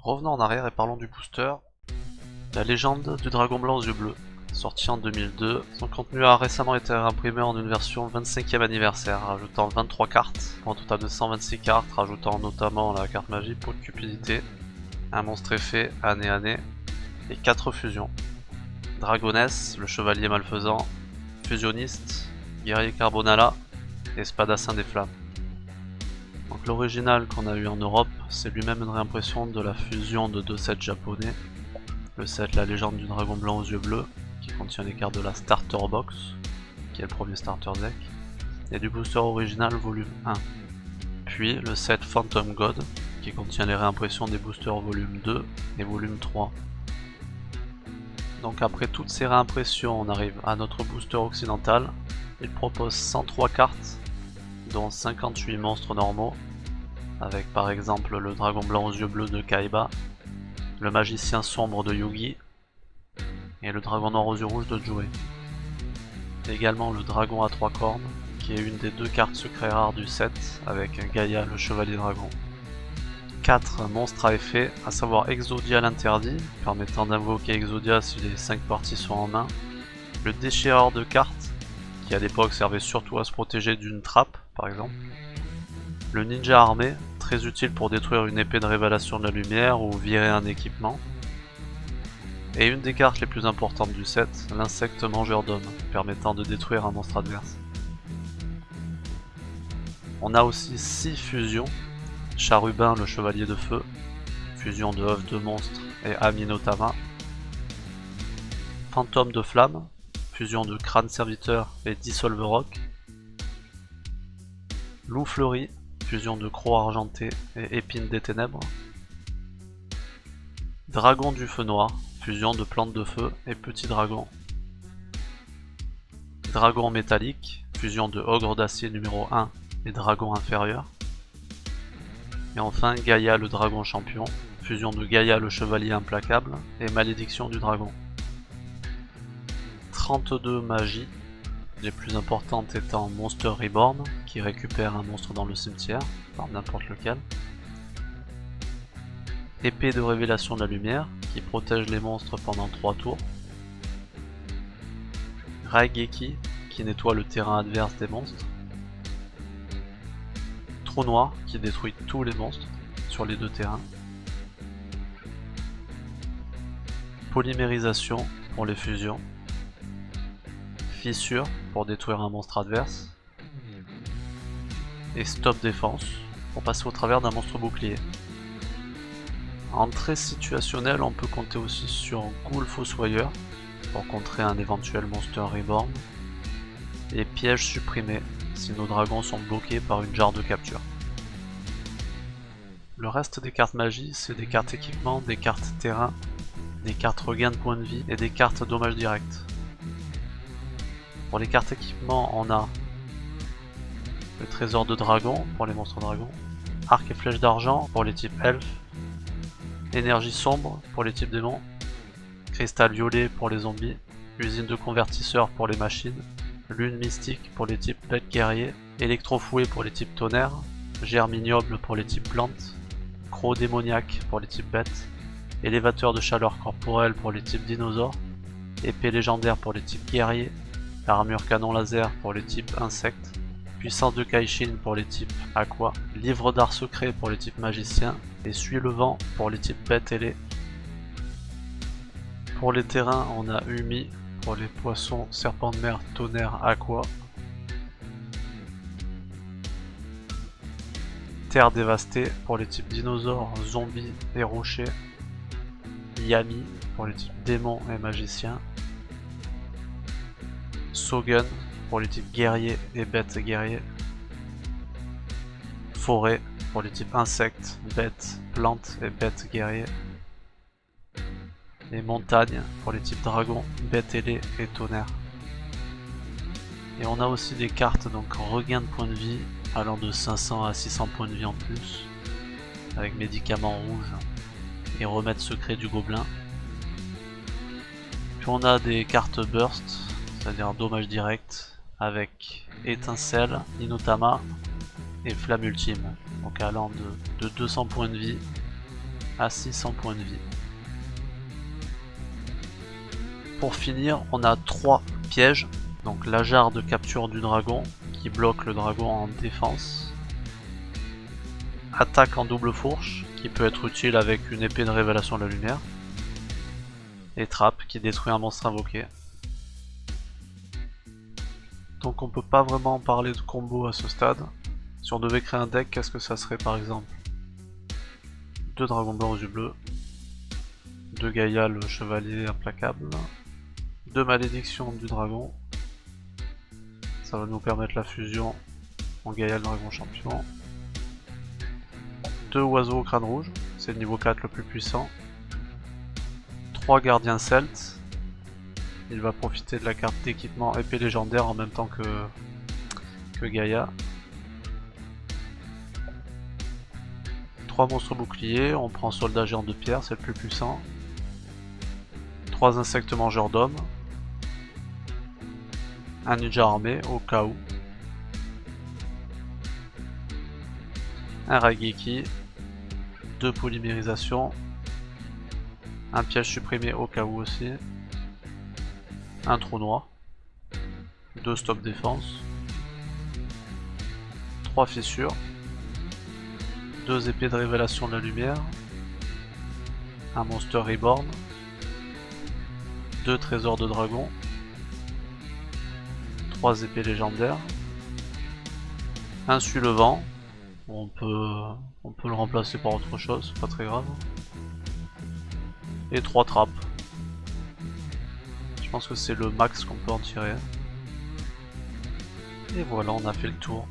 Revenons en arrière et parlons du booster. La légende du dragon blanc aux yeux bleus, sorti en 2002. Son contenu a récemment été réimprimé en une version 25e anniversaire, rajoutant 23 cartes, pour un total de 126 cartes, rajoutant notamment la carte magie pour cupidité, un monstre effet année et 4 fusions. Dragonesse, le chevalier malfaisant, fusionniste, guerrier carbonala et spadassin des flammes. Donc l'original qu'on a eu en Europe, c'est lui-même une réimpression de la fusion de deux sets japonais. Le set La légende du dragon blanc aux yeux bleus, qui contient les cartes de la Starter Box, qui est le premier starter deck, et du booster original volume 1. Puis le set Phantom God, qui contient les réimpressions des boosters volume 2 et volume 3. Donc après toutes ces réimpressions, on arrive à notre booster occidental. Il propose 103 cartes, dont 58 monstres normaux, avec par exemple le dragon blanc aux yeux bleus de Kaiba, le magicien sombre de Yugi et le dragon noir aux yeux rouges de Joey. Également le dragon à 3 cornes, qui est une des 2 cartes secrets rares du set, avec Gaïa le chevalier dragon. 4 monstres à effet, à savoir Exodia l'interdit, permettant d'invoquer Exodia si les 5 parties sont en main, le déchireur de cartes, qui à l'époque servait surtout à se protéger d'une trappe par exemple, le ninja armé, très utile pour détruire une épée de révélation de la lumière ou virer un équipement, et une des cartes les plus importantes du set, l'insecte mangeur d'hommes, permettant de détruire un monstre adverse. On a aussi 6 fusions, Charubin le chevalier de feu, fusion de œuf de monstre et Aminotama, Fantôme de flamme, fusion de crâne serviteur et Dissolve Rock, Loup fleuri, fusion de croc argenté et épine des ténèbres, Dragon du feu noir, fusion de plantes de feu et petit dragon, Dragon métallique, fusion de ogre d'acier numéro 1 et dragon inférieur, et enfin Gaïa le dragon champion, fusion de Gaïa le chevalier implacable et malédiction du dragon. 32 magies, les plus importantes étant Monster Reborn, qui récupère un monstre dans le cimetière, par n'importe lequel. Épée de révélation de la lumière, qui protège les monstres pendant 3 tours. Raigeki, qui nettoie le terrain adverse des monstres. Trou noir, qui détruit tous les monstres sur les 2 terrains. Polymérisation pour les fusions. Fissure pour détruire un monstre adverse. Et stop défense pour passer au travers d'un monstre bouclier. En très situationnel, on peut compter aussi sur Ghoul Fossoyeur pour contrer un éventuel Monster Reborn. Et piège supprimé si nos dragons sont bloqués par une jarre de capture. Le reste des cartes magie, c'est des cartes équipement, des cartes terrain, des cartes regain de points de vie et des cartes dommages directs. Pour les cartes équipement, on a le trésor de dragon pour les monstres dragons, arc et flèche d'argent pour les types elfes, énergie sombre pour les types démons, cristal violet pour les zombies, usine de convertisseur pour les machines, lune mystique pour les types bêtes guerriers, électrofouet pour les types tonnerre, germe ignoble pour les types plantes, croc démoniaque pour les types bêtes, élévateur de chaleur corporelle pour les types dinosaures, épée légendaire pour les types guerriers, armure canon laser pour les types insectes, puissance de Kaishin pour les types aqua, livre d'art secret pour les types magiciens, et suis le vent pour les types bêtes ailées. Pour les terrains, on a Umi pour les poissons, serpents de mer, tonnerre, aqua, terre dévastée pour les types dinosaures, zombies et rochers, Yami pour les types démons et magiciens, Sogun pour les types guerriers et bêtes guerriers, forêt pour les types insectes, bêtes, plantes et bêtes guerriers, et montagne pour les types dragons, bêtes ailées et tonnerre. Et on a aussi des cartes donc regain de points de vie allant de 500 à 600 points de vie en plus, avec médicaments rouges et remède secret du gobelin. Puis on a des cartes burst, c'est-à-dire dommage direct, avec étincelle, Inotama et flamme ultime, donc allant de 200 points de vie à 600 points de vie. Pour finir, on a 3 pièges. Donc la jarre de capture du dragon qui bloque le dragon en défense. Attaque en double fourche qui peut être utile avec une épée de révélation de la lumière. Et trappe qui détruit un monstre invoqué. Donc on peut pas vraiment parler de combo à ce stade. Si on devait créer un deck, qu'est-ce que ça serait par exemple? 2 dragons blancs aux yeux bleus, 2 Gaïa le chevalier implacable, 2 malédictions du dragon, ça va nous permettre la fusion en Gaïa le dragon champion, 2 oiseaux au crâne rouge, c'est le niveau 4 le plus puissant, 3 gardiens celtes, il va profiter de la carte d'équipement épée légendaire en même temps que Gaïa. 3 monstres boucliers, on prend soldat géant de pierre, c'est le plus puissant. 3 insectes mangeurs d'hommes. Un ninja armé au cas où. Un Raigeki. 2 polymérisations. Un piège supprimé au cas où aussi. Un trou noir. 2 stop défense. 3 fissures. 2 épées de révélation de la lumière, un monster reborn, 2 trésors de dragon, 3 épées légendaires, un suivant, on peut le remplacer par autre chose, c'est pas très grave, et 3 trappes. Je pense que c'est le max qu'on peut en tirer. Et voilà, on a fait le tour.